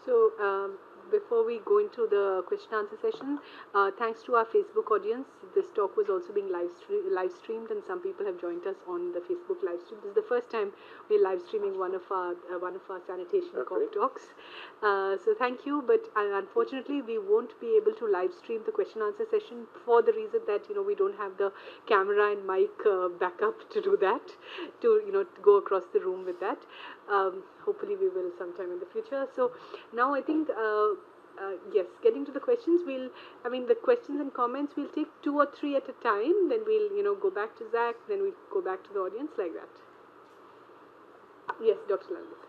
So, before we go into the question answer session, thanks to our Facebook audience. This talk was also being live streamed, and some people have joined us on the Facebook live stream. This is the first time we're live streaming one of our sanitation COP talks. So thank you, but unfortunately we won't be able to live stream the question answer session for the reason that we don't have the camera and mic backup to do that, to to go across the room with that. Hopefully we will sometime in the future. So now I think. Yes, getting to the questions, the questions and comments, we'll take 2 or 3 at a time, then we'll, go back to Zach, then we'll go back to the audience, like that. Yes, Dr. Lalith.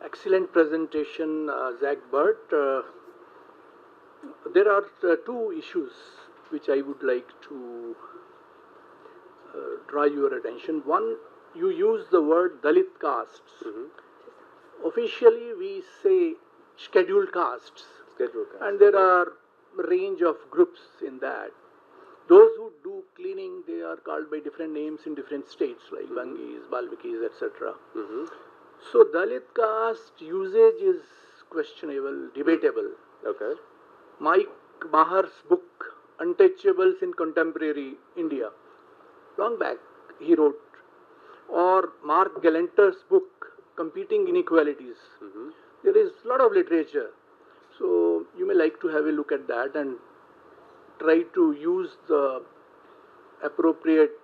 Excellent presentation, Zach Burt. There are two issues which I would like to draw your attention. One, you use the word Dalit castes. Officially, we say scheduled castes. And there are a range of groups in that. Those who do cleaning, they are called by different names in different states, like Bangis, Balvikis, etc. So Dalit caste usage is questionable, debatable. Okay. Mike Mahar's book, Untouchables in Contemporary India, long back he wrote, or Mark Galanter's book, Competing Inequalities. There is a lot of literature. So you may like to have a look at that and try to use the appropriate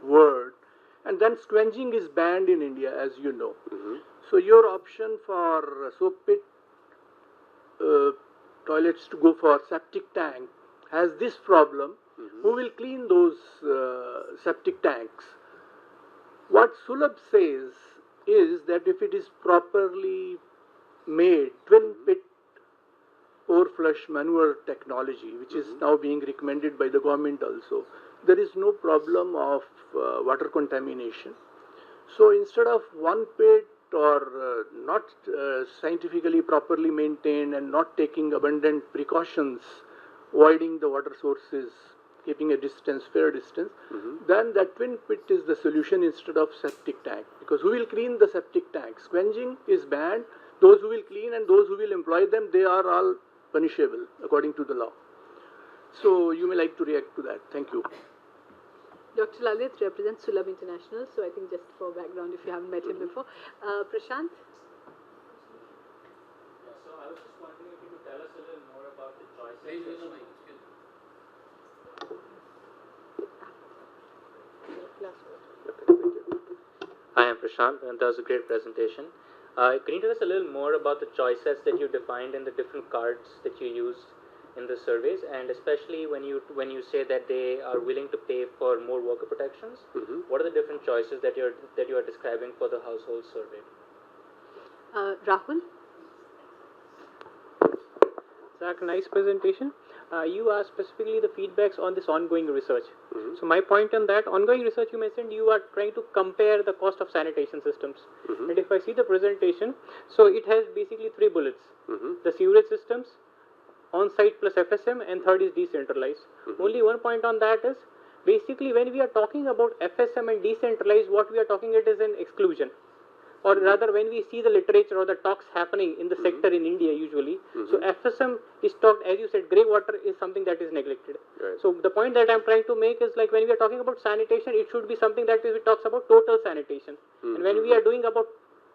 word. And then squenging is banned in India, as you know. So your option for soap pit toilets to go for septic tank has this problem. Who will clean those septic tanks? What Sulabh says is that if it is properly made, twin pit pour flush manure technology, which is now being recommended by the government also, there is no problem of water contamination. So instead of one pit or not scientifically properly maintained and not taking abundant precautions, avoiding the water sources, keeping a distance, fair distance, then that twin pit is the solution instead of septic tank. Because who will clean the septic tank? Squenging is banned. Those who will clean and those who will employ them, they are all punishable according to the law. So you may like to react to that. Thank you. Dr. Lalith represents Sulabh International, so I think just for background, if you haven't met him before. Prashant? So I was just wondering if you could tell us a little more about the choices. Hi, I'm Prashant, and that was a great presentation. Can you tell us a little more about the choice sets that you defined in the different cards that you used in the surveys, and especially when you say that they are willing to pay for more worker protections? What are the different choices that you are describing for the household survey? Rahul? Zach, nice presentation. You asked specifically the feedbacks on this ongoing research. So my point on that, ongoing research, you mentioned you are trying to compare the cost of sanitation systems. And if I see the presentation, so it has basically 3 bullets. The sewerage systems, on-site plus FSM, and third is decentralized. Only one point on that is, basically when we are talking about FSM and decentralized, what we are talking it is an exclusion. Or rather, when we see the literature or the talks happening in the sector in India usually, so FSM is talked, as you said, grey water is something that is neglected. Right. So the point that I'm trying to make is like when we are talking about sanitation, it should be something that is, it talks about total sanitation. And when we are doing about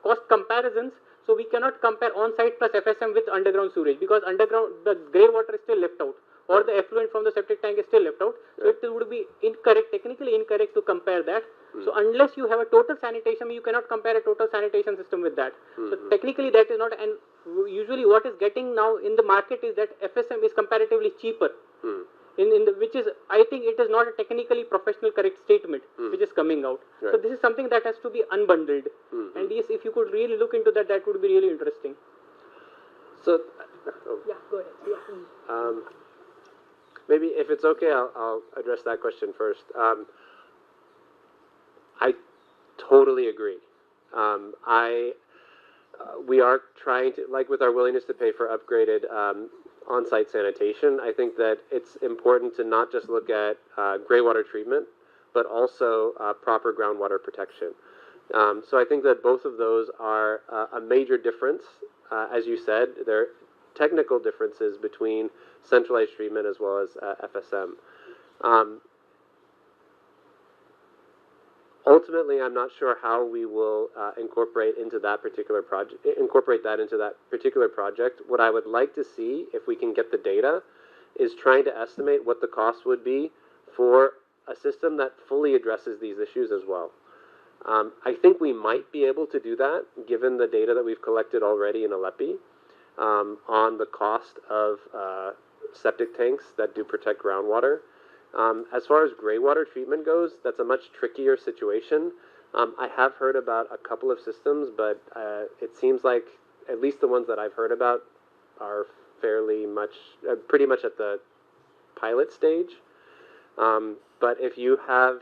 cost comparisons, so we cannot compare on-site plus FSM with underground sewage, because underground, the grey water is still left out, or the effluent from the septic tank is still left out. So it would be incorrect, technically incorrect to compare that. So unless you have a total sanitation, you cannot compare a total sanitation system with that. So technically that is not, and usually what is getting now in the market is that FSM is comparatively cheaper. Which is, I think it is not a technically professional correct statement which is coming out. Right. So this is something that has to be unbundled. And yes, if you could really look into that, that would be really interesting. So, Yeah, go ahead. Yeah. maybe if it's okay, I'll address that question first. I totally agree. We are trying to, like with our willingness to pay for upgraded on-site sanitation, I think that it's important to not just look at grey water treatment, but also proper groundwater protection. So I think that both of those are a major difference. As you said, there are technical differences between centralized treatment as well as FSM. Ultimately, I'm not sure how we will incorporate that into that particular project. What I would like to see, if we can get the data, is trying to estimate what the cost would be for a system that fully addresses these issues as well. I think we might be able to do that, given the data that we've collected already in Aleppi on the cost of septic tanks that do protect groundwater. As far as gray water treatment goes, that's a much trickier situation. I have heard about a couple of systems, but it seems like at least the ones that I've heard about are pretty much at the pilot stage. But if you have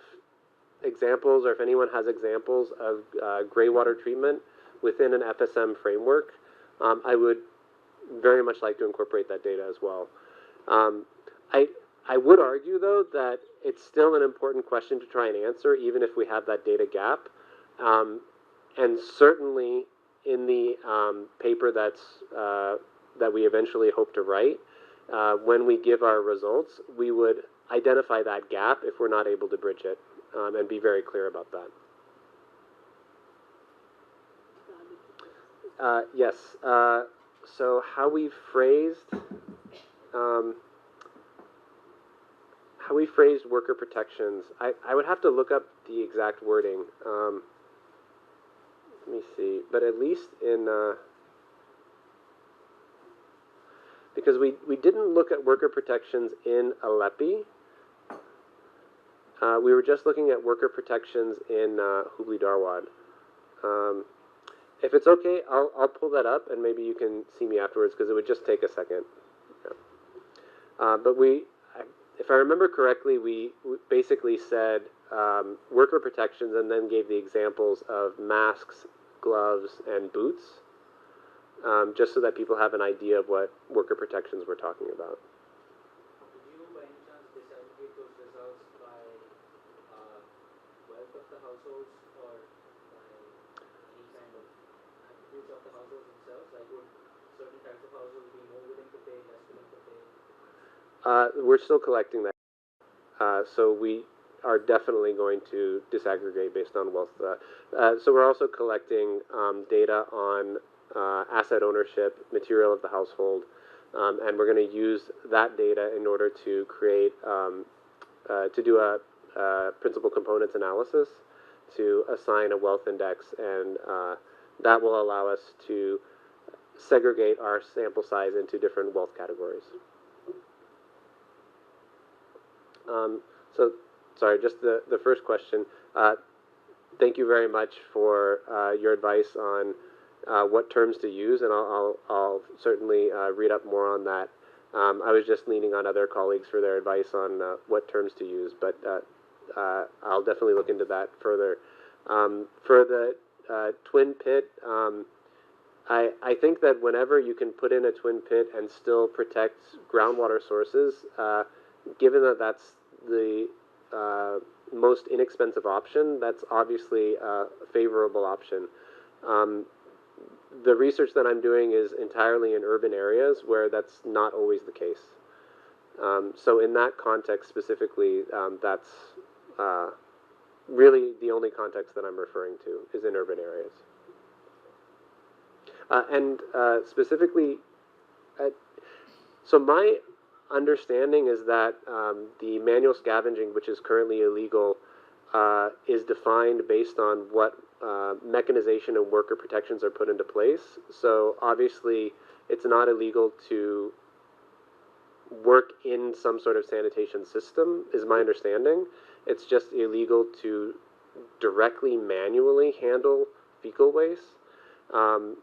examples, or if anyone has examples of gray water treatment within an FSM framework, I would very much like to incorporate that data as well. I would argue, though, that it's still an important question to try and answer, even if we have that data gap. And certainly in the paper that we eventually hope to write, when we give our results, we would identify that gap if we're not able to bridge it, and be very clear about that. Yes. So how we phrased worker protections, I would have to look up the exact wording. Let me see. But at least in because we didn't look at worker protections in Aleppi. We were just looking at worker protections in Hubli Dharwad. If it's okay, I'll pull that up, and maybe you can see me afterwards, because it would just take a second. Yeah. But if I remember correctly, we basically said worker protections, and then gave the examples of masks, gloves, and boots, just so that people have an idea of what worker protections we're talking about. Did you, by any chance, disaggregate those results by wealth of the households, or by any kind of attributes of the households themselves? Like, would certain types of households be more willing to pay, less willing to pay? We're still collecting that. So we are definitely going to disaggregate based on wealth. So we're also collecting data on asset ownership, material of the household, and we're going to use that data in order to create, to do a principal components analysis to assign a wealth index, and that will allow us to segregate our sample size into different wealth categories. So, sorry, just the first question. Thank you very much for your advice on what terms to use, and I'll certainly read up more on that. I was just leaning on other colleagues for their advice on what terms to use, but I'll definitely look into that further. For the twin pit, I think that whenever you can put in a twin pit and still protect groundwater sources, given that that's the most inexpensive option, that's obviously a favorable option. The research that I'm doing is entirely in urban areas where that's not always the case. So in that context specifically, that's really the only context that I'm referring to, is in urban areas. And specifically, so my understanding is that the manual scavenging, which is currently illegal, is defined based on what mechanization and worker protections are put into place. So obviously, it's not illegal to work in some sort of sanitation system, is my understanding. It's just illegal to directly manually handle fecal waste. My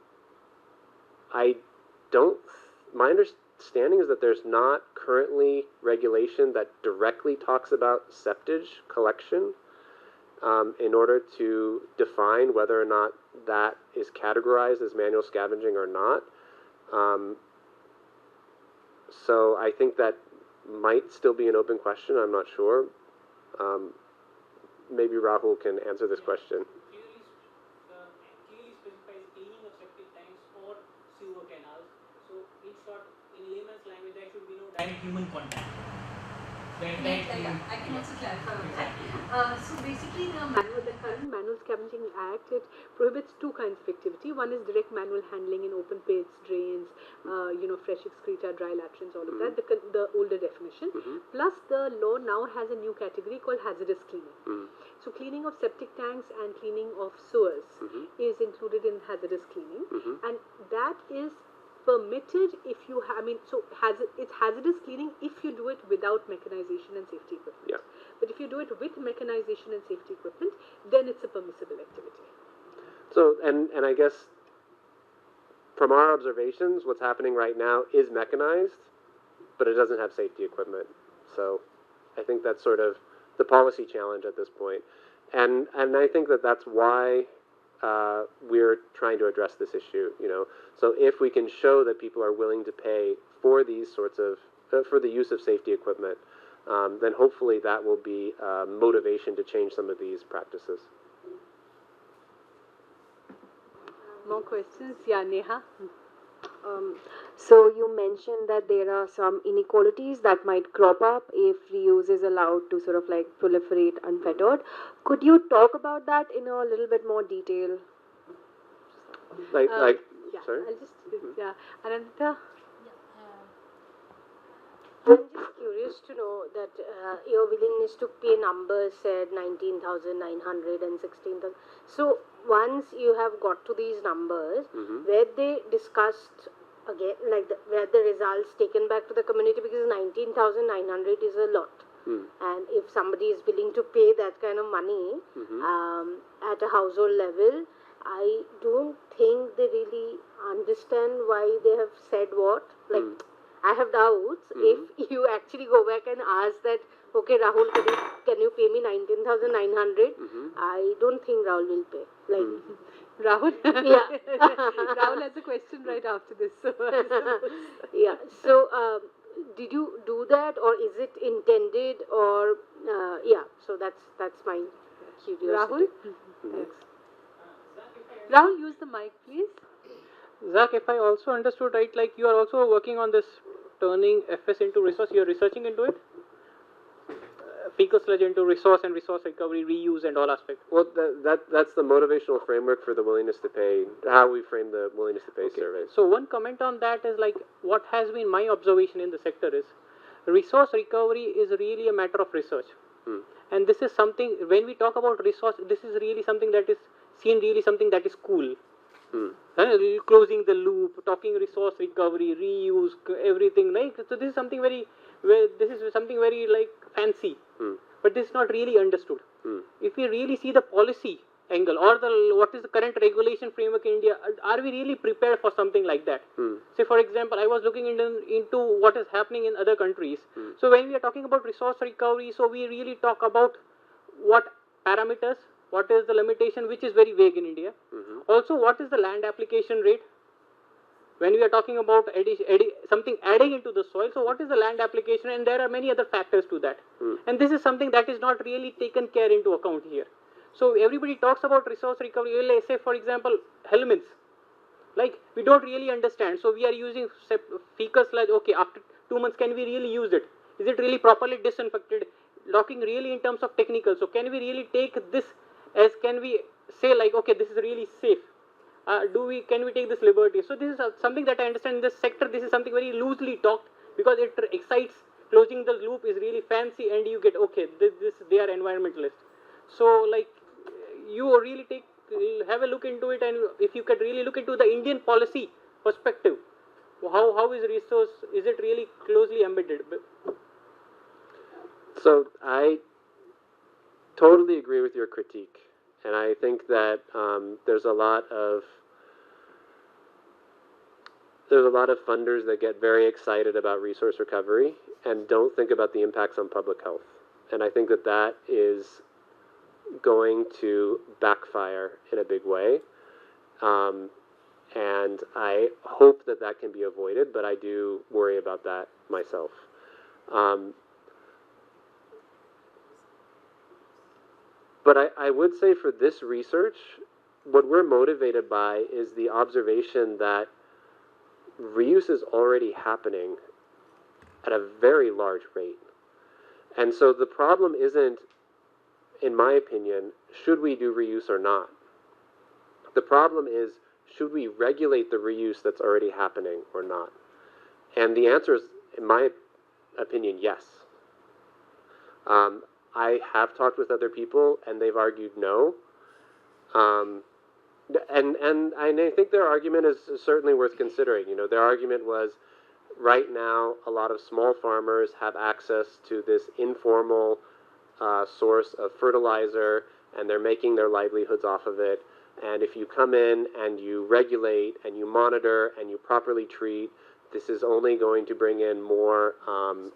understanding is that there's not currently regulation that directly talks about septage collection in order to define whether or not that is categorized as manual scavenging or not. So I think that might still be an open question. I'm not sure. Maybe Rahul can answer this question. direct human contact. I can also clarify on that. Exactly. So basically, the current Manual Scavenging Act, it prohibits two kinds of activity. One is direct manual handling in open pits, drains, fresh excreta, dry latrines, all of that. The older definition. Plus, the law now has a new category called hazardous cleaning. So cleaning of septic tanks and cleaning of sewers is included in hazardous cleaning, and that is permitted if you it's hazardous cleaning if you do it without mechanization and safety equipment. Yeah. But if you do it with mechanization and safety equipment, then it's a permissible activity. So, and I guess from our observations, what's happening right now is mechanized, but it doesn't have safety equipment. So I think that's sort of the policy challenge at this point. And I think that that's why we're trying to address this issue, So if we can show that people are willing to pay for these sorts of, for the use of safety equipment, then hopefully that will be motivation to change some of these practices. More questions? Yeah, Neha? So you mentioned that there are some inequalities that might crop up if reuse is allowed to sort of like proliferate unfettered. Could you talk about that in a little bit more detail? Yeah, Sorry? I'll just, Ananta? I'm just curious to know that your willingness to pay numbers said 19,900 and 16,000. So once you have got to these numbers, were they discussed again, like were the results taken back to the community, because 19,900 is a lot. And if somebody is willing to pay that kind of money at a household level, I don't think they really understand why they have said what. Like, I have doubts. If you actually go back and ask that, okay, Rahul, can you pay me 19,900? I don't think Rahul will pay. Like, Rahul? Yeah. Rahul has a question right after this. So yeah. So, did you do that, or is it intended, or yeah? So that's my curiosity. Rahul? Thanks. Rahul, use the mic, please. Zach, if I also understood right, like you are also working on this turning FS into resource, you are researching into it? Fecal sludge into resource and resource recovery, reuse and all aspects. Well, that's the motivational framework for the willingness to pay, how we frame the willingness to pay survey. So one comment on that is like, what has been my observation in the sector is, resource recovery is really a matter of research. And this is something, when we talk about resource, this is really something that is seen really something that is cool. Closing the loop, talking resource recovery, reuse, everything, like, so this is something very like fancy, but this is not really understood. If we really see the policy angle or what is the current regulation framework in India, are we really prepared for something like that? Say for example, I was looking into what is happening in other countries. So when we are talking about resource recovery, so we really talk about what parameters, what is the limitation, which is very vague in India. Also, what is the land application rate? When we are talking about something adding into the soil, so what is the land application? And there are many other factors to that. And this is something that is not really taken care into account here. So everybody talks about resource recovery. Let's say, for example, helminths. Like, we don't really understand. So we are using fecal sludge. Okay, after 2 months, can we really use it? Is it really properly disinfected? Talking really in terms of technical. So can we really take this as, can we say like, okay, this is really safe? Can we take this liberty? So this is something that I understand in this sector. This is something very loosely talked, because it excites. Closing the loop is really fancy, and you get, okay, they are environmentalists. So like, you really have a look into it, and if you could really look into the Indian policy perspective, how is resource, is it really closely embedded? So I totally agree with your critique, and I think that there's a lot of funders that get very excited about resource recovery and don't think about the impacts on public health. And I think that is going to backfire in a big way. And I hope that can be avoided, but I do worry about that myself. But I would say for this research, what we're motivated by is the observation that reuse is already happening at a very large rate. And so the problem isn't, in my opinion, should we do reuse or not? The problem is, should we regulate the reuse that's already happening or not? And the answer is, in my opinion, yes. I have talked with other people, and they've argued no. And I think their argument is certainly worth considering. You know, their argument was, right now, a lot of small farmers have access to this informal source of fertilizer, and they're making their livelihoods off of it. And if you come in and you regulate and you monitor and you properly treat, this is only going to bring in more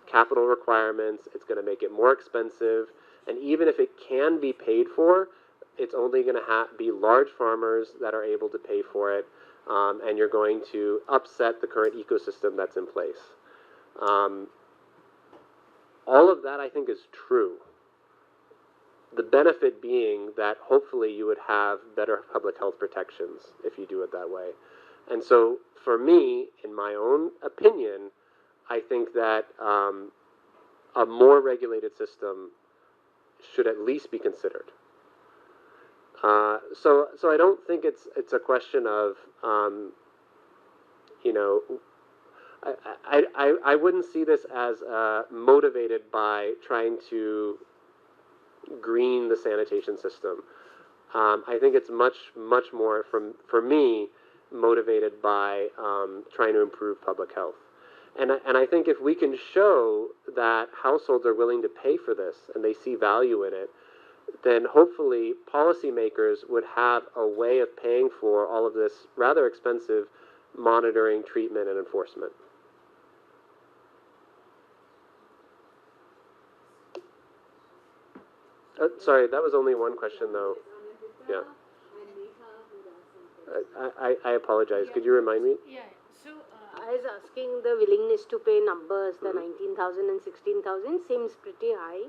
capital requirements. It's going to make it more expensive. And even if it can be paid for, it's only going to be large farmers that are able to pay for it. And you're going to upset the current ecosystem that's in place. All of that, I think, is true. The benefit being that hopefully you would have better public health protections if you do it that way. And so for me, in my own opinion, I think that a more regulated system should at least be considered. So I don't think it's a question of, you know, I wouldn't see this as motivated by trying to green the sanitation system. I think it's much more, for me, motivated by trying to improve public health. And I think if we can show that households are willing to pay for this and they see value in it, then hopefully policymakers would have a way of paying for all of this rather expensive monitoring, treatment, and enforcement. Sorry, that was only one question, though. Yeah. I apologize. Could you remind me? Yeah. So I was asking the willingness to pay numbers, the 19,000 and 16,000 seems pretty high.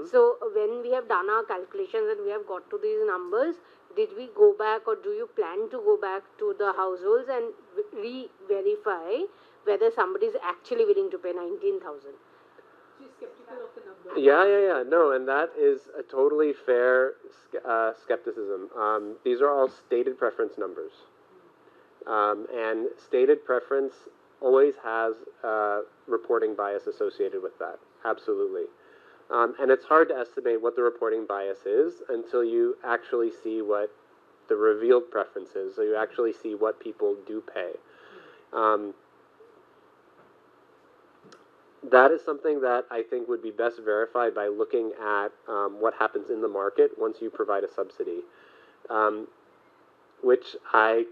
So when we have done our calculations and we have got to these numbers, did we go back or do you plan to go back to the households and re-verify whether somebody is actually willing to pay 19,000? She's skeptical of the number. Yeah. No, and that is a totally fair skepticism. These are all stated preference numbers. And stated preference always has reporting bias associated with that. Absolutely. And it's hard to estimate what the reporting bias is until you actually see what the revealed preference is, so you actually see what people do pay. That is something that I think would be best verified by looking at what happens in the market once you provide a subsidy, which I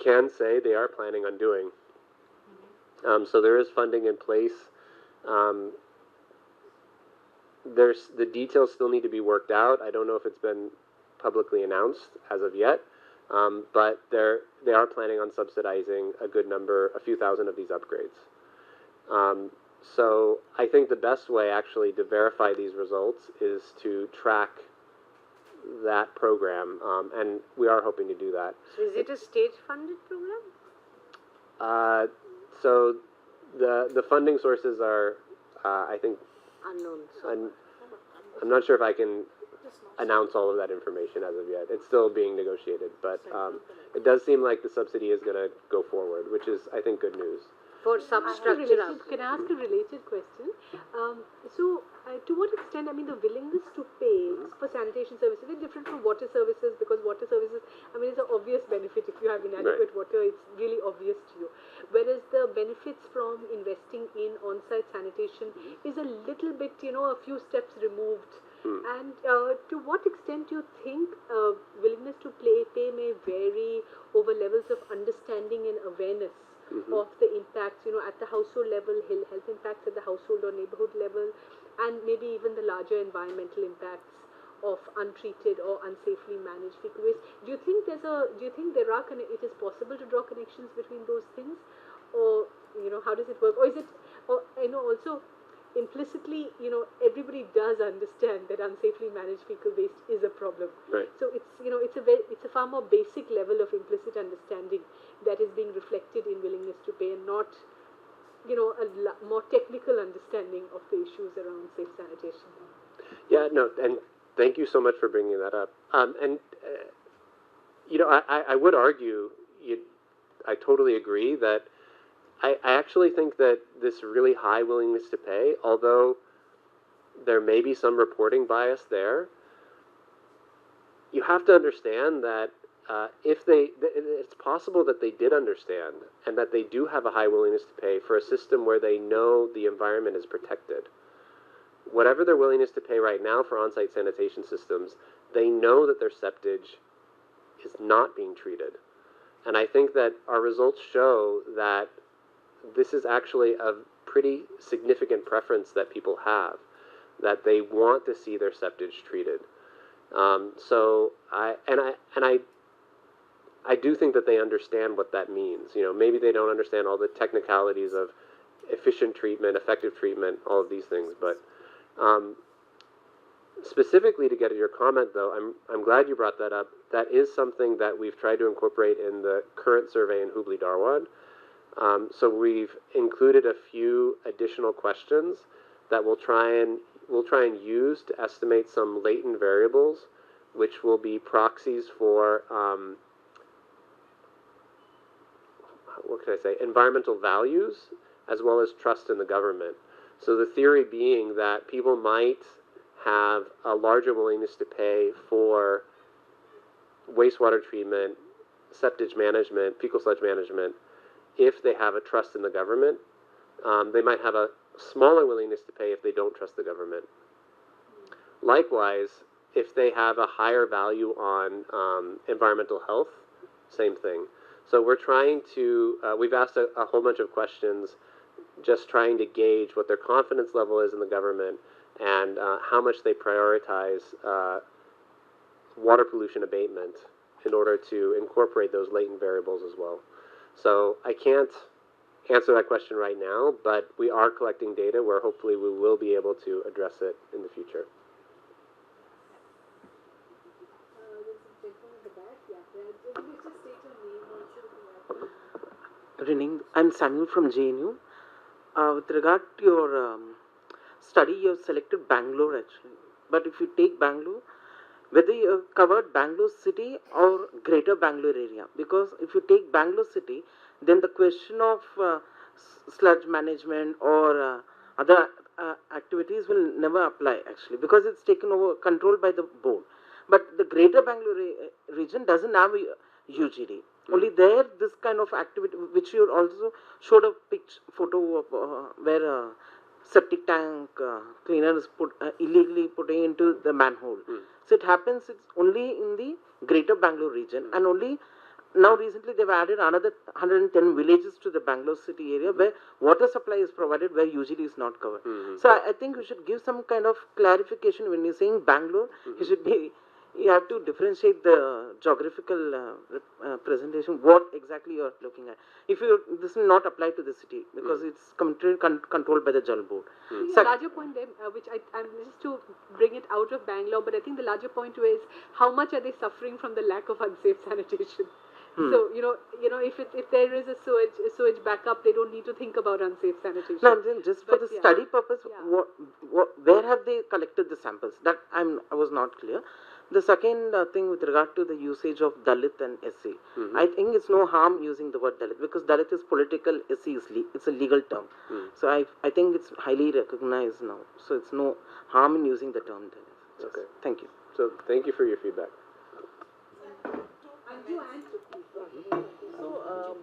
can say they are planning on doing. So there is funding in place. The details still need to be worked out. I don't know if it's been publicly announced as of yet, but they are planning on subsidizing a few thousand of these upgrades. So I think the best way actually to verify these results is to track that program, and we are hoping to do that. So is it a state-funded program? So the funding sources are, I think, Unknown. I'm not sure if I can announce all of that information as of yet. It's still being negotiated, but it does seem like the subsidy is going to go forward, which is, I think, good news. For substructure. Can I ask a related question? To what extent, I mean, the willingness to pay for sanitation services is different from water services, because water services, I mean, it's an obvious benefit. If you have inadequate water, it's really obvious to you. Whereas the benefits from investing in on-site sanitation is a little bit, a few steps removed. And to what extent do you think willingness to pay may vary over levels of understanding and awareness of the impacts, at the household level, health impacts at the household or neighborhood level, and maybe even the larger environmental impacts of untreated or unsafely managed fecal waste? Do you think it is possible to draw connections between those things, or how does it work? Or is it, also implicitly, everybody does understand that unsafely managed fecal waste is a problem. Right. So it's a far more basic level of implicit understanding that is being reflected in willingness to pay, and not more technical understanding of the issues around safe sanitation. Yeah, no, and thank you so much for bringing that up. I would argue, I totally agree that I actually think that this really high willingness to pay, although there may be some reporting bias there, you have to understand that it's possible that they did understand and that they do have a high willingness to pay for a system where they know the environment is protected. Whatever their willingness to pay right now for on-site sanitation systems, they know that their septage is not being treated. And I think that our results show that this is actually a pretty significant preference that people have, that they want to see their septage treated. I do think that they understand what that means. Maybe they don't understand all the technicalities of efficient treatment, effective treatment, all of these things. But specifically to get at your comment, though, I'm glad you brought that up. That is something that we've tried to incorporate in the current survey in Hubli Dharwad. So we've included a few additional questions that we'll try and use to estimate some latent variables, which will be proxies for environmental values, as well as trust in the government. So the theory being that people might have a larger willingness to pay for wastewater treatment, septage management, fecal sludge management, if they have a trust in the government. They might have a smaller willingness to pay if they don't trust the government. Likewise, if they have a higher value on environmental health, same thing. So we're trying to, we've asked a whole bunch of questions, just trying to gauge what their confidence level is in the government and how much they prioritize water pollution abatement in order to incorporate those latent variables as well. So I can't answer that question right now, but we are collecting data where hopefully we will be able to address it in the future. Good evening. I'm Samuel from JNU. With regard to your study, you have selected Bangalore actually. But if you take Bangalore, whether you have covered Bangalore city or greater Bangalore area, because if you take Bangalore city, then the question of sludge management or other activities will never apply actually, because it's taken over, controlled by the board. But the greater Bangalore region doesn't have a UGD. Only there, this kind of activity, which you also showed a photo of where septic tank cleaner is illegally putting into the manhole. So it happens, it's only in the greater Bangalore region, and only now recently they've added another 110 villages to the Bangalore city area where water supply is provided, where usually is not covered. So I think we should give some kind of clarification when you're saying Bangalore. You have to differentiate the geographical presentation, what exactly you are looking at. This will not apply to the city because it's controlled by the Jal board. The larger point there, which I'm just to bring it out of Bangalore, but I think the larger point is how much are they suffering from the lack of unsafe sanitation. So if there is a sewage backup, they don't need to think about unsafe sanitation. No, then just for the study purpose, where have they collected the samples? That I was not clear. The second thing with regard to the usage of Dalit and SC, I think it's no harm using the word Dalit, because Dalit is political, SC is it's a legal term. So I think it's highly recognized now. So it's no harm in using the term Dalit. Okay. Thank you. So thank you for your feedback. So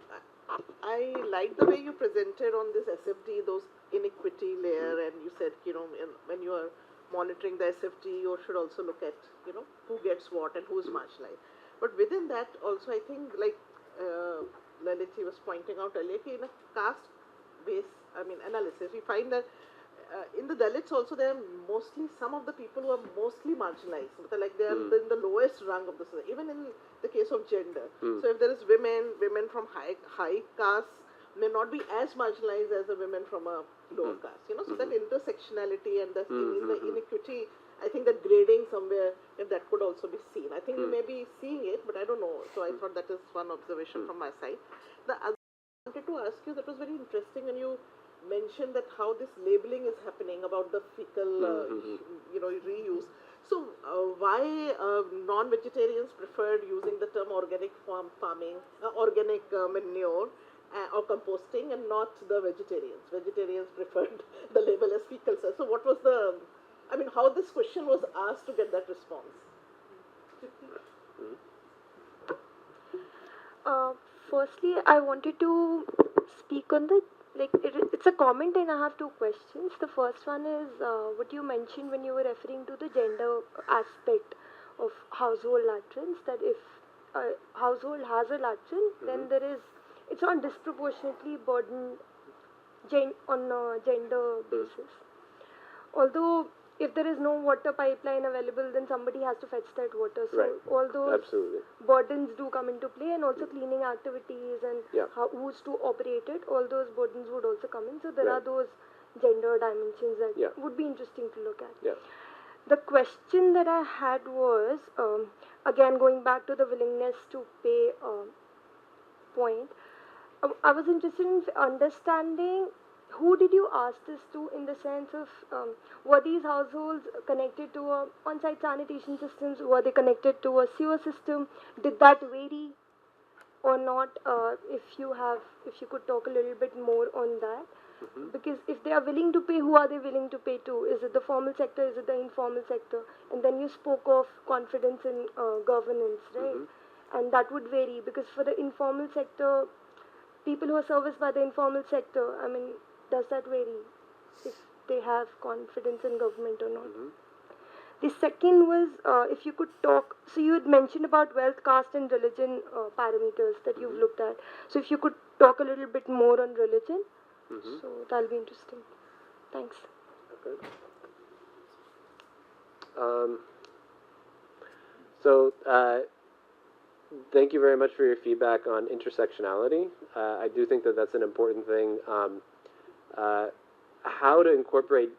I like the way you presented on this SFD, those inequity layer, and you said, when you are monitoring the SFD, you should also look at, who gets what and who's marginalized. But within that also, I think, like Laliti was pointing out earlier, in a caste-based, analysis, we find that in the Dalits also, there are mostly some of the people who are mostly marginalized. Like they are in the lowest rung of the society, even in the case of gender. So if there is women from high castes may not be as marginalized as the women from a lower caste. So that intersectionality and the inequity, I think that grading somewhere, if that could also be seen. I think we may be seeing it, but I don't know. So I thought that is one observation from my side. The other I wanted to ask you, that was very interesting when you mentioned that how this labeling is happening about the fecal, reuse. So why non-vegetarians preferred using the term organic farming, organic manure or composting, and not the vegetarians? Vegetarians preferred the label as fecal cells. So what was the, I mean, how this question was asked to get that response? Firstly, I wanted to speak on the it's a comment and I have two questions. The first one is what you mentioned when you were referring to the gender aspect of household latrines. That if a household has a latrine, then it's on disproportionately burdened on a gender basis. Although if there is no water pipeline available, then somebody has to fetch that water. So Right. all those Absolutely. burdens do come into play, and also cleaning activities and who's to operate it. All those burdens would also come in. So there are those gender dimensions that would be interesting to look at. Yeah. The question that I had was again going back to the willingness to pay point. I was interested in understanding who did you ask this to, in the sense of were these households connected to a on-site sanitation systems? Were they connected to a sewer system? Did that vary or not? If you could talk a little bit more on that. Because if they are willing to pay, who are they willing to pay to? Is it the formal sector? Is it the informal sector? And then you spoke of confidence in governance, right? And that would vary, because for the informal sector, people who are serviced by the informal sector, I mean, does that vary if they have confidence in government or not? The second was if you could talk, so you had mentioned about wealth, caste and religion parameters that you've looked at. So if you could talk a little bit more on religion, so that'll be interesting. Thanks. Okay. So thank you very much for your feedback on intersectionality. I do think that that's an important thing. How to incorporate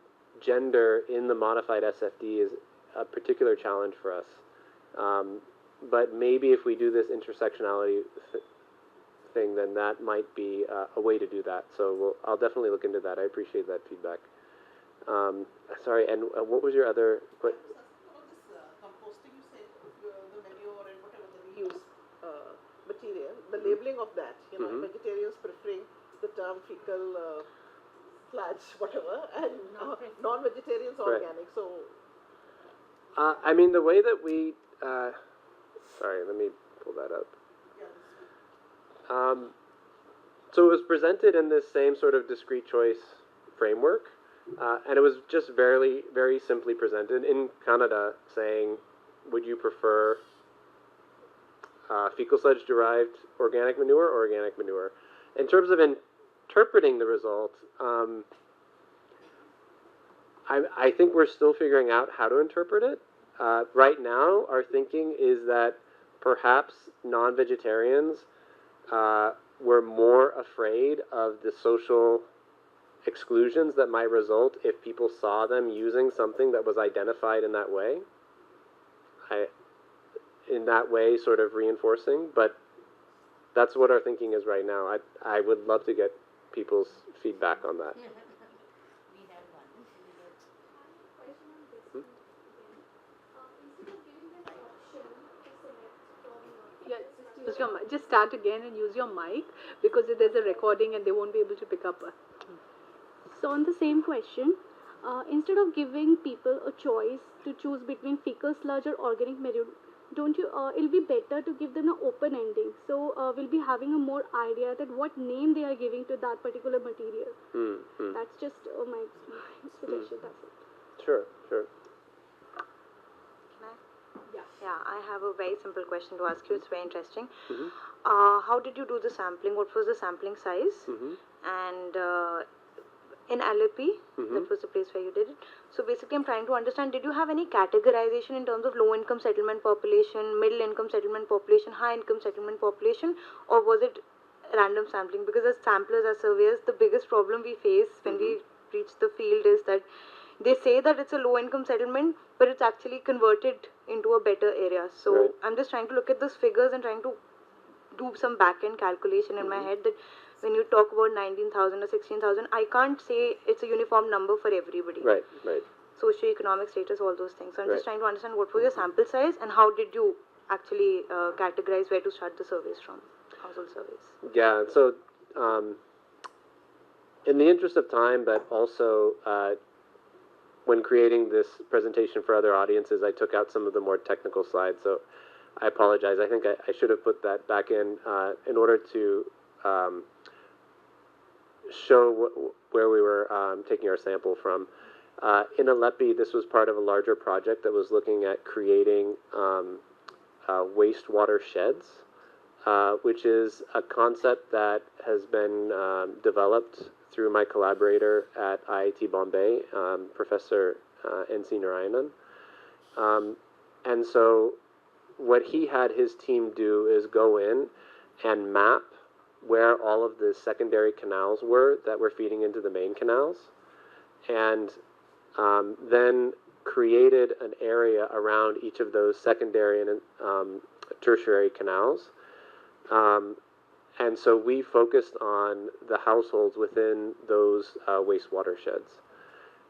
gender in the modified SFD is a particular challenge for us. But maybe if we do this intersectionality thing, then that might be a way to do that. So I'll definitely look into that. I appreciate that feedback. Sorry, and what was your other... About this composting, you said the manure and whatever the reuse material, the labeling of that, vegetarians preferring the term fecal sludge, whatever, and non-vegetarians organic. So, I mean, the way that we... sorry, let me pull that up. So it was presented in this same sort of discrete choice framework, and it was just very, very simply presented in Kannada, saying, would you prefer fecal sludge derived organic manure or organic manure? In terms of interpreting the result, I think we're still figuring out how to interpret it. Right now, our thinking is that perhaps non-vegetarians were more afraid of the social exclusions that might result if people saw them using something that was identified in that way. In that way, sort of reinforcing, but that's what our thinking is right now. I would love to get people's feedback on that. Just start again and use your mic, because there's a recording and they won't be able to pick up. So on the same question, instead of giving people a choice to choose between fecal sludge or organic manure, don't you? It'll be better to give them an open ending. So we'll be having a more idea that what name they are giving to that particular material. That's just my suggestion. That's it. Sure. Yeah, I have a very simple question to ask you. It's very interesting. How did you do the sampling? What was the sampling size? And in LAP, that was the place where you did it. So basically, I'm trying to understand, did you have any categorization in terms of low-income settlement population, middle-income settlement population, high-income settlement population, or was it random sampling? Because as samplers, as surveyors, the biggest problem we face when we reach the field is that they say that it's a low-income settlement, but it's actually converted into a better area. So I'm just trying to look at those figures and trying to do some back-end calculation in my head that when you talk about 19,000 or 16,000, I can't say it's a uniform number for everybody. Right, right. Socioeconomic status, all those things. So I'm just Right. trying to understand what was your sample size and how did you actually categorize where to start the surveys from, household surveys. Yeah, so in the interest of time, but also when creating this presentation for other audiences, I took out some of the more technical slides. So I apologize. I think I should have put that back in order to show where we were taking our sample from. In Aleppi, this was part of a larger project that was looking at creating wastewater sheds, which is a concept that has been developed through my collaborator at IIT Bombay, Professor N.C. Narayanan. And so what he had his team do is go in and map where all of the secondary canals were that were feeding into the main canals, and then created an area around each of those secondary and tertiary canals. And so we focused on the households within those wastewater sheds.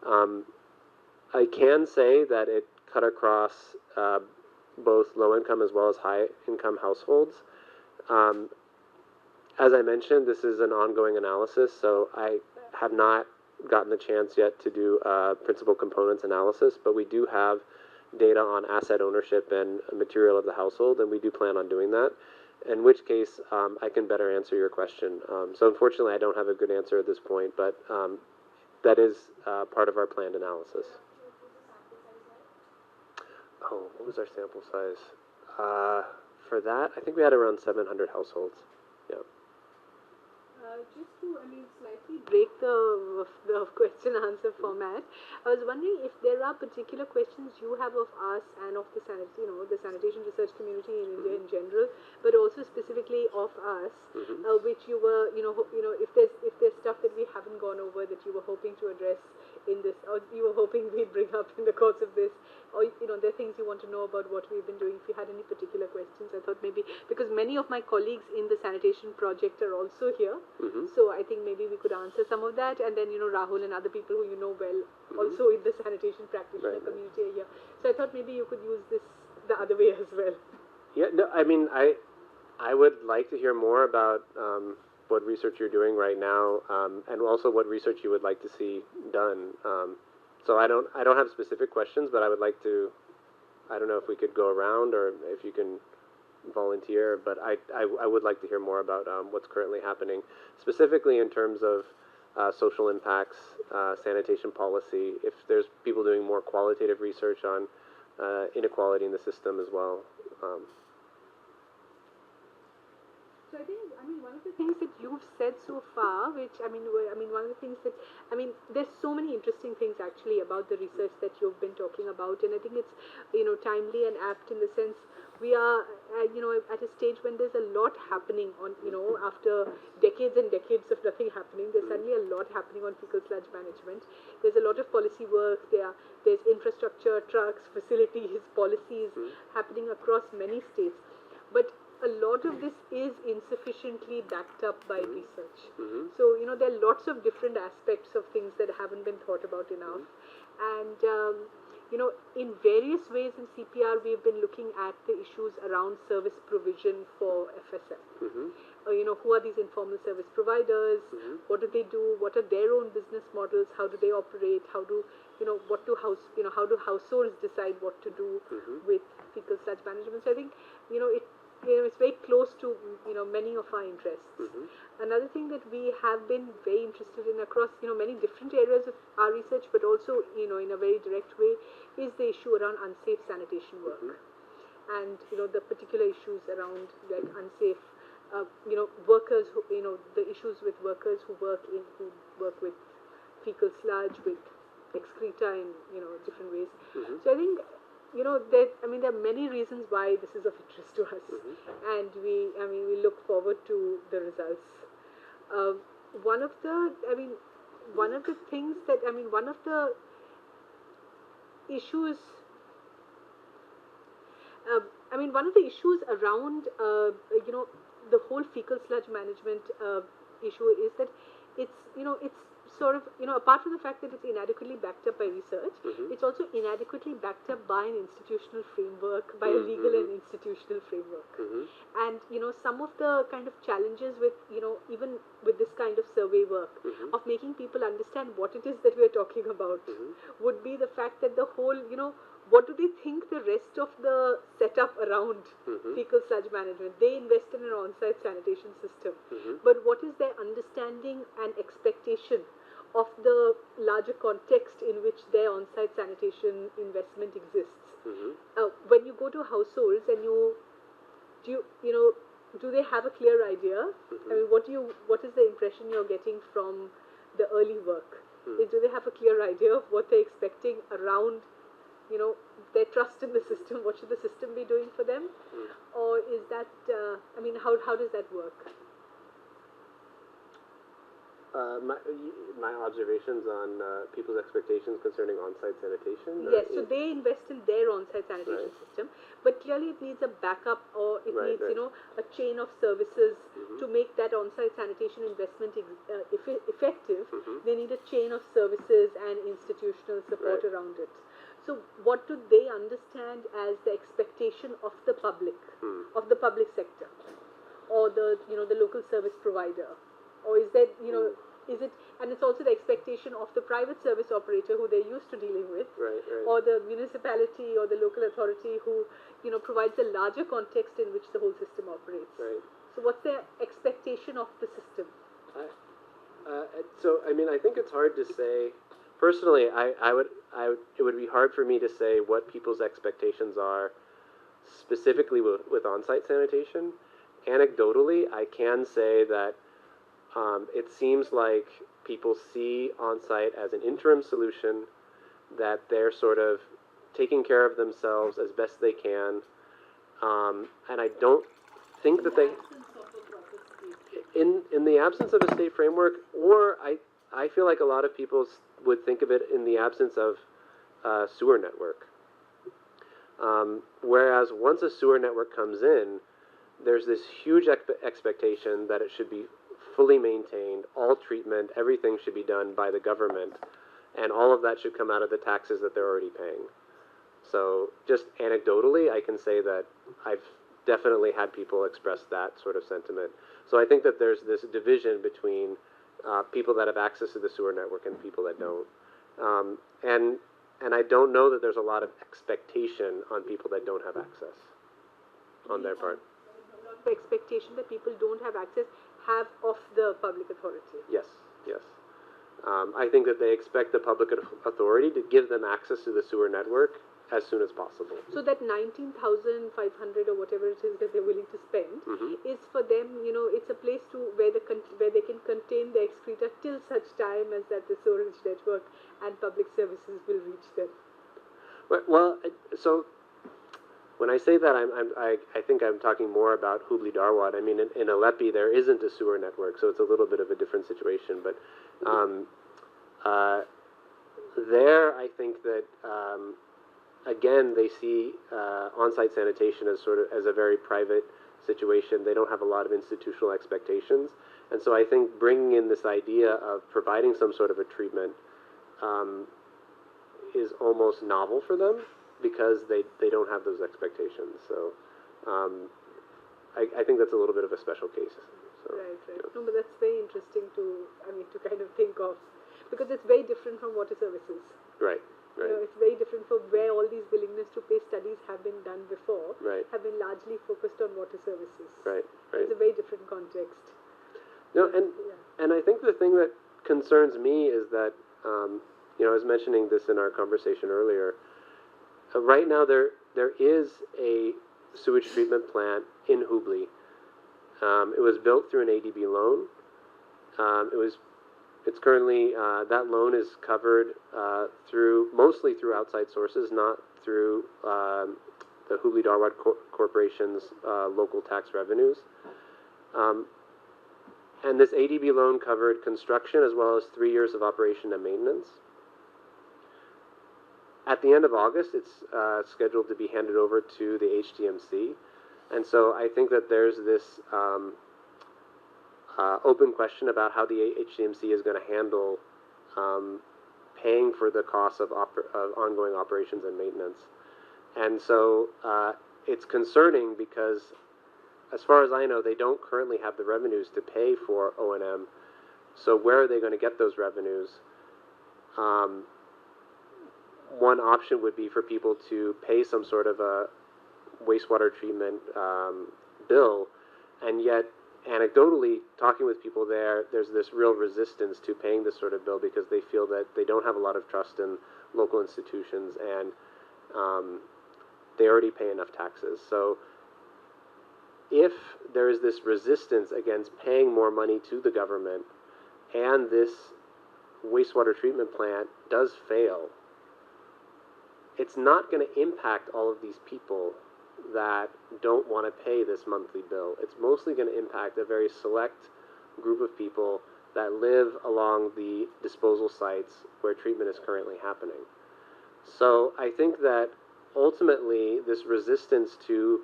I can say that it cut across both low-income as well as high-income households. As I mentioned, this is an ongoing analysis, so I have not gotten the chance yet to do principal components analysis, but we do have data on asset ownership and material of the household, and we do plan on doing that, in which case I can better answer your question. So unfortunately, I don't have a good answer at this point, but that is part of our planned analysis. Oh, what was our sample size? For that, I think we had around 700 households. Yeah. Just to, slightly break the question answer format, I was wondering if there are particular questions you have of us and of the the sanitation research community in India in general, but also specifically of us, which you were, if there's stuff that we haven't gone over that you were hoping to address in this, or you were hoping we'd bring up in the course of this, or there are things you want to know about what we've been doing. If you had any particular questions, I thought maybe, because many of my colleagues in the sanitation project are also here, so I think maybe we could answer some of that, and then Rahul and other people who you know well also in the sanitation practitioner community are here. So I thought maybe you could use this the other way as well. Yeah, no, I would like to hear more about what research you're doing right now, and also what research you would like to see done. So I don't have specific questions, but I would like to, I don't know if we could go around or if you can volunteer, but I would like to hear more about what's currently happening, specifically in terms of social impacts, sanitation policy, if there's people doing more qualitative research on inequality in the system as well. So I think, one of the things that you've said so far, which, one of the things that, there's so many interesting things actually about the research that you've been talking about, and I think it's, timely and apt in the sense we are, at a stage when there's a lot happening on, after decades and decades of nothing happening, there's suddenly a lot happening on fecal sludge management. There's a lot of policy work, there's infrastructure, trucks, facilities, policies happening across many states. But a lot of this is insufficiently backed up by research. So, there are lots of different aspects of things that haven't been thought about enough. And, in various ways in CPR, we've been looking at the issues around service provision for FSM. Who are these informal service providers? What do they do? What are their own business models? How do they operate? How do, how do households decide what to do with fecal sludge management? So I think, it's very close to many of our interests. Another thing that we have been very interested in across many different areas of our research, but also in a very direct way, is the issue around unsafe sanitation work, and the particular issues around like unsafe workers who, the issues with workers who work with fecal sludge, with excreta in different ways. So I think there are many reasons why this is of interest to us, and we look forward to the results. One of the things that one of the issues. One of the issues around the whole fecal sludge management issue is that it's sort of, apart from the fact that it's inadequately backed up by research, it's also inadequately backed up by an institutional framework, by a legal and institutional framework. And, some of the kind of challenges with, even with this kind of survey work, of making people understand what it is that we're talking about, would be the fact that the whole, what do they think the rest of the setup around fecal sludge management? They invest in an on-site sanitation system, but what is their understanding and expectation of the larger context in which their on-site sanitation investment exists? When you go to households and do they have a clear idea? I mean, what is the impression you're getting from the early work? Do they have a clear idea of what they're expecting around, their trust in the system? What should the system be doing for them? Or is that, how does that work? My observations on people's expectations concerning on-site sanitation. Yes, so they invest in their on-site sanitation system, but clearly it needs a backup, or it needs, a chain of services to make that on-site sanitation investment effective. They need a chain of services and institutional support around it. So what do they understand as the expectation of the public, of the public sector, or the local service provider? Or is that, is it, and it's also the expectation of the private service operator who they're used to dealing with, or the municipality or the local authority who, provides a larger context in which the whole system operates. So what's their expectation of the system? I think it's hard to say. Personally, it would be hard for me to say what people's expectations are specifically with on-site sanitation. Anecdotally, I can say that it seems like people see on-site as an interim solution, that they're sort of taking care of themselves as best they can, and I don't think that they, in the absence of a state framework, or I feel like a lot of people would think of it in the absence of a sewer network. Whereas once a sewer network comes in, there's this huge expectation that it should be fully maintained, all treatment, everything should be done by the government, and all of that should come out of the taxes that they're already paying. So just anecdotally, I can say that I've definitely had people express that sort of sentiment. So I think that there's this division between people that have access to the sewer network and people that don't. And I don't know that there's a lot of expectation on people that don't have access on their part. A lot of expectation that people don't have access have of the public authority. Yes. I think that they expect the public authority to give them access to the sewer network as soon as possible. So that 19,500 or whatever it is that they're willing to spend is for them, it's a place where they can contain their excreta till such time as that the sewerage network and public services will reach them. Well, so when I say that, I think I'm talking more about Hubli Dharwad. I mean, in Aleppi, there isn't a sewer network, so it's a little bit of a different situation. But there, I think that again, they see on-site sanitation as a very private situation. They don't have a lot of institutional expectations, and so I think bringing in this idea of providing some sort of a treatment is almost novel for them, because they don't have those expectations. So I think that's a little bit of a special case. So, right. No, but that's very interesting to kind of think of, because it's very different from water services. Right. It's very different from where all these willingness to pay studies have been done before, have been largely focused on water services. Right. It's a very different context. No, and I think the thing that concerns me is that, I was mentioning this in our conversation earlier, right now there is a sewage treatment plant in Hubli. It was built through an ADB loan. It's currently, that loan is covered mostly through outside sources, not through the Hubli Dharwad Corporation's local tax revenues. And this ADB loan covered construction as well as 3 years of operation and maintenance. At the end of August, it's scheduled to be handed over to the HDMC. And so I think that there's this open question about how the HCMC is going to handle paying for the costs of ongoing operations and maintenance. And so it's concerning because, as far as I know, they don't currently have the revenues to pay for O&M. So where are they going to get those revenues? One option would be for people to pay some sort of a wastewater treatment bill, and yet anecdotally, talking with people there, there's this real resistance to paying this sort of bill because they feel that they don't have a lot of trust in local institutions, and they already pay enough taxes. So if there is this resistance against paying more money to the government, and this wastewater treatment plant does fail, it's not going to impact all of these people that don't want to pay this monthly bill. It's mostly going to impact a very select group of people that live along the disposal sites where treatment is currently happening. So I think that ultimately this resistance to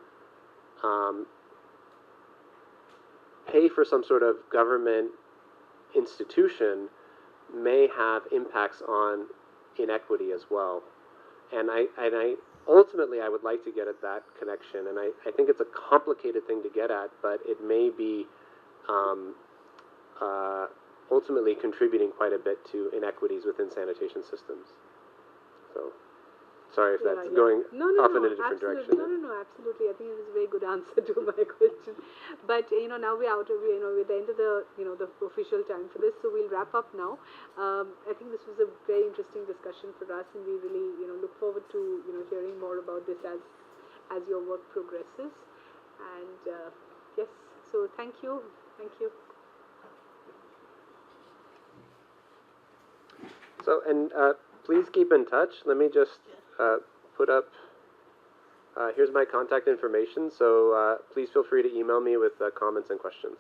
pay for some sort of government institution may have impacts on inequity as well. And I ultimately I would like to get at that connection, and I think it's a complicated thing to get at, but it may be ultimately contributing quite a bit to inequities within sanitation systems. So, sorry if that's going off in a different direction. No, absolutely. I think it was a very good answer to my question. But now we're out of we're at the end of the the official time for this, so we'll wrap up now. I think this was a very interesting discussion for us, and we really look forward to hearing more about this as your work progresses. And yes, so thank you. So, and please keep in touch. Let me just put up, here's my contact information, so please feel free to email me with comments and questions.